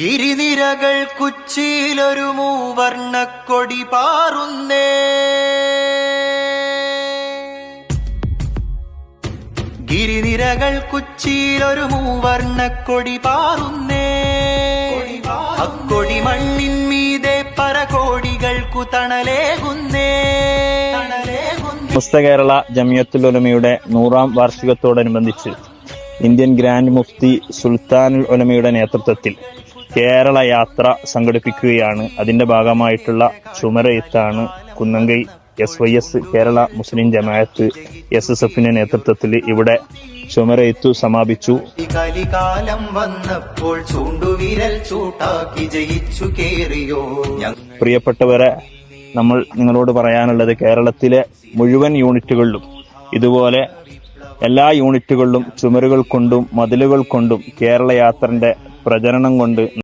ഗിരിനിരകൾ കുച്ചിയിലൊരു മൂവർണ്ണക്കൊടി പാറുന്നേ. ഗിരിനിരകൾ കുച്ചിയിലൊരു മൂവർണ്ണക്കൊടി പാറുന്നേ. അക്കൊടി മണ്ണിൻ മീതെ പരകോടികൾക്കു തണലേകുന്നേ. സമസ്ത കേരള ജമിയത്തുൽ ഉലമയുടെ 100ാം വാർഷികത്തോടനുബന്ധിച്ച് ഇന്ത്യൻ ഗ്രാൻഡ് മുഫ്തി സുൽത്താനുൽ ഉലമയുടെ നേതൃത്വത്തിൽ കേരള യാത്ര സംഘടിപ്പിക്കുകയാണ്. അതിന്റെ ഭാഗമായിട്ടുള്ള ചുമരെഴുത്താണ് കുന്നംകൈ SYS കേരള മുസ്ലിം ജമാഅത്ത് SSFന്റെ നേതൃത്വത്തിൽ ഇവിടെ ചുമരെഴുത്തു സമാപിച്ചു. കലികാലം വന്നപ്പോൾ ചൂണ്ടുവിരൽ ചൂട്ടാക്കി ജയിച്ചു കേറിയോ. പ്രിയപ്പെട്ടവരെ, നമ്മൾ നിങ്ങളോട് പറയാനുള്ളത്, കേരളത്തിലെ മുഴുവൻ യൂണിറ്റുകളിലും ഇതുപോലെ എല്ലാ യൂണിറ്റുകളിലും ചുമരുകൾ കൊണ്ടും മതിലുകൾ കൊണ്ടും കേരള യാത്രന്റെ പ്രചരണം കൊണ്ട്